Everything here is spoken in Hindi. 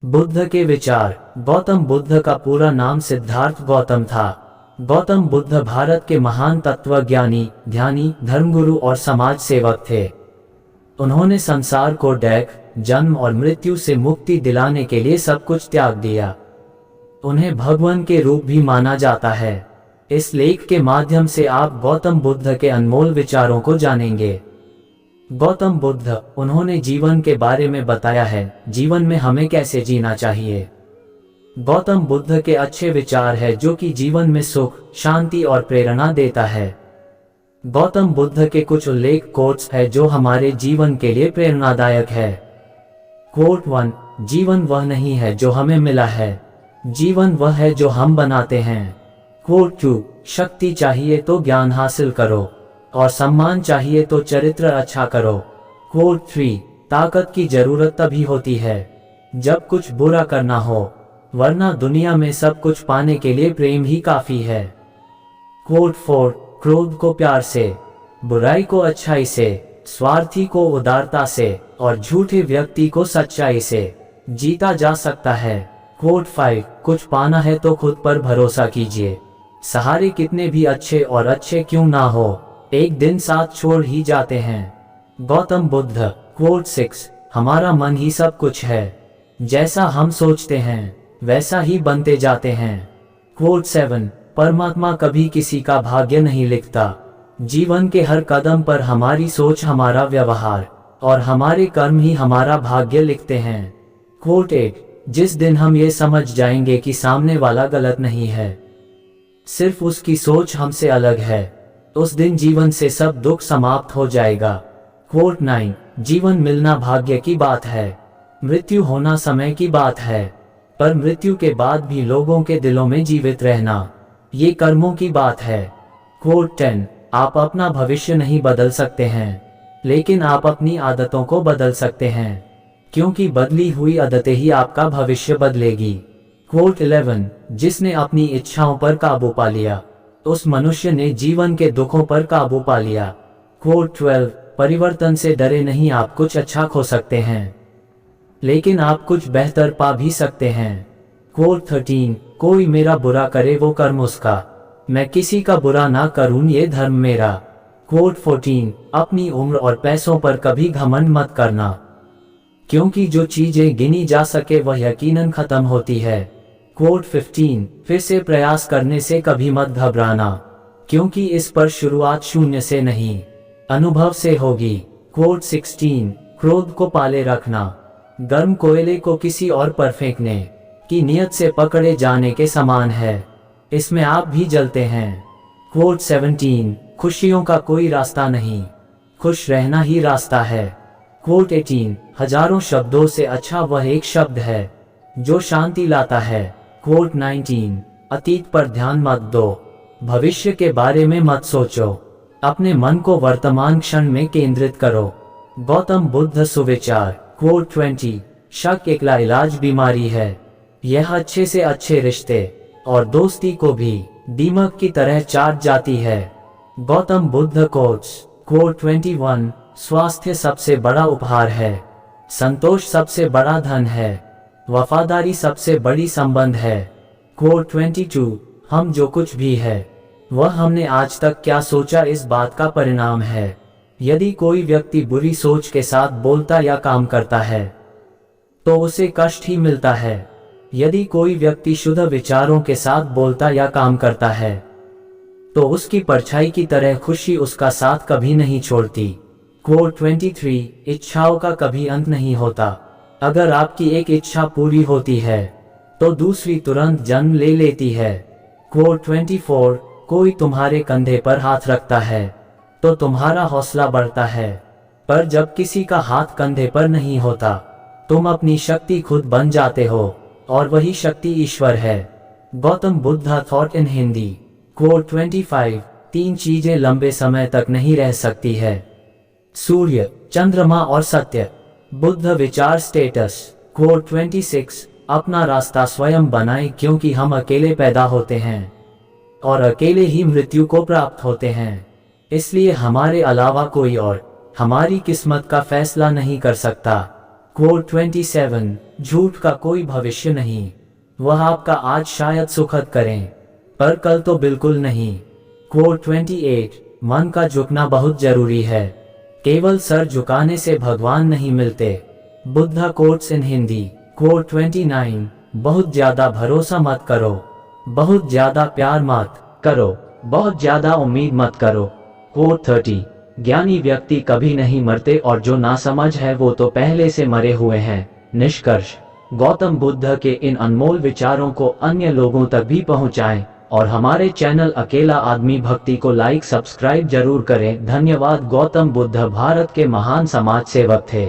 बुद्ध के विचार। गौतम बुद्ध का पूरा नाम सिद्धार्थ गौतम था। गौतम बुद्ध भारत के महान तत्वज्ञानी, ध्यानी, धर्मगुरु और समाज सेवक थे। उन्होंने संसार को डेथ, जन्म और मृत्यु से मुक्ति दिलाने के लिए सब कुछ त्याग दिया। उन्हें भगवान के रूप भी माना जाता है। इस लेख के माध्यम से आप गौतम बुद्ध के अनमोल विचारों को जानेंगे। गौतम बुद्ध, उन्होंने जीवन के बारे में बताया है, जीवन में हमें कैसे जीना चाहिए। गौतम बुद्ध के अच्छे विचार है जो कि जीवन में सुख, शांति और प्रेरणा देता है। गौतम बुद्ध के कुछ उल्लेख कोट्स है जो हमारे जीवन के लिए प्रेरणादायक है। कोट 1, जीवन वह नहीं है जो हमें मिला है, जीवन वह है जो हम बनाते हैं। कोट 2, शक्ति चाहिए तो ज्ञान हासिल करो और सम्मान चाहिए तो चरित्र अच्छा करो। कोट 3, ताकत की जरूरत तभी होती है जब कुछ बुरा करना हो, वरना दुनिया में सब कुछ पाने के लिए प्रेम ही काफी है। कोट 4, क्रोध को प्यार से, बुराई को अच्छाई से, स्वार्थी को उदारता से और झूठे व्यक्ति को सच्चाई से जीता जा सकता है। कोट 5, कुछ पाना है तो खुद पर भरोसा कीजिए, सहारे कितने भी अच्छे और अच्छे क्यों ना हो, एक दिन साथ छोड़ ही जाते हैं। गौतम बुद्ध। कोट 6, हमारा मन ही सब कुछ है, जैसा हम सोचते हैं वैसा ही बनते जाते हैं। कोट 7, परमात्मा कभी किसी का भाग्य नहीं लिखता, जीवन के हर कदम पर हमारी सोच, हमारा व्यवहार और हमारे कर्म ही हमारा भाग्य लिखते हैं। कोट 8, जिस दिन हम ये समझ जाएंगे कि सामने वाला गलत नहीं है, सिर्फ उसकी सोच हमसे अलग है, उस दिन जीवन से सब दुख समाप्त हो जाएगा। कोट 9, जीवन मिलना भाग्य की बात है, मृत्यु होना समय की बात है, पर मृत्यु के बाद भी लोगों के दिलों में जीवित रहना, ये कर्मों की बात है। कोट 10, आप अपना भविष्य नहीं बदल सकते हैं, लेकिन आप अपनी आदतों को बदल सकते हैं, क्योंकि बदली हुई आदतें ही आपका भविष्य बदलेगी। कोट 11, जिसने अपनी इच्छाओं पर काबू पा लिया, उस मनुष्य ने जीवन के दुखों पर काबू पा लिया। कोट 12, परिवर्तन से डरे नहीं, आप कुछ अच्छा खो सकते हैं, लेकिन आप कुछ बेहतर पा भी सकते हैं। कोट 13, कोई मेरा बुरा करे वो कर्म उसका, मैं किसी का बुरा ना करूं ये धर्म मेरा। कोट 14, अपनी उम्र और पैसों पर कभी घमंड मत करना, क्योंकि जो चीजें गिनी जा सके वह यकीनन खत्म होती है। कोट 15, फिर से प्रयास करने से कभी मत घबराना, क्योंकि इस पर शुरुआत शून्य से नहीं, अनुभव से होगी। कोट 16, क्रोध को पाले रखना, गर्म कोयले को किसी और पर फेंकने की नियत से पकड़े जाने के समान है, इसमें आप भी जलते हैं। कोट 17, खुशियों का कोई रास्ता नहीं, खुश रहना ही रास्ता है। कोट 18, हजारों शब्दों से अच्छा वह एक शब्द है जो शांति लाता है। कोट 19, अतीत पर ध्यान मत दो, भविष्य के बारे में मत सोचो, अपने मन को वर्तमान क्षण में केंद्रित करो। गौतम बुद्ध सुविचार। कोट 20, शक एक लाइलाज बीमारी है, यह अच्छे से अच्छे रिश्ते और दोस्ती को भी दीमक की तरह चाट जाती है। गौतम बुद्ध कोट्स। कोट 21, स्वास्थ्य सबसे बड़ा उपहार है, संतोष सबसे बड़ा धन है, वफादारी सबसे बड़ी संबंध है। कोट 22, हम जो कुछ भी है वह हमने आज तक क्या सोचा इस बात का परिणाम है। यदि कोई व्यक्ति बुरी सोच के साथ बोलता या काम करता है तो उसे कष्ट ही मिलता है, यदि कोई व्यक्ति शुद्ध विचारों के साथ बोलता या काम करता है तो उसकी परछाई की तरह खुशी उसका साथ कभी नहीं छोड़ती। कोट 23, इच्छाओं का कभी अंत नहीं होता, अगर आपकी एक इच्छा पूरी होती है तो दूसरी तुरंत जन्म ले लेती है। कोट 24, कोई तुम्हारे कंधे पर हाथ रखता है तो तुम्हारा हौसला बढ़ता है, पर जब किसी का हाथ कंधे पर नहीं होता तुम अपनी शक्ति खुद बन जाते हो और वही शक्ति ईश्वर है। Gautam Buddha thought in Hindi. Quote 25, 3 चीजें लंबे समय तक नहीं रह सकती है, सूर्य, चंद्रमा और सत्य। बुद्ध विचार स्टेटस। कोट 26, अपना रास्ता स्वयं बनाएं, क्योंकि हम अकेले पैदा होते हैं और अकेले ही मृत्यु को प्राप्त होते हैं, इसलिए हमारे अलावा कोई और हमारी किस्मत का फैसला नहीं कर सकता। क्वोट 27, झूठ का कोई भविष्य नहीं। वह आपका आज शायद सुखद करें, पर कल तो बिल्कुल नहीं। क्वोट 28, मन का झुकना बहुत जरूरी है। केवल सर झुकाने से भगवान नहीं मिलते। Buddha quotes in Hindi. Quote 29, बहुत ज्यादा भरोसा मत करो, बहुत ज्यादा प्यार मत करो, बहुत ज्यादा उम्मीद मत करो। क्वोट 30, ज्ञानी व्यक्ति कभी नहीं मरते और जो नासमझ है वो तो पहले से मरे हुए हैं। निष्कर्ष, गौतम बुद्ध के इन अनमोल विचारों को अन्य लोगों तक भी पहुंचाएं और हमारे चैनल अकेला आदमी भक्ति को लाइक सब्सक्राइब जरूर करें। धन्यवाद। गौतम बुद्ध भारत के महान समाज सेवक थे।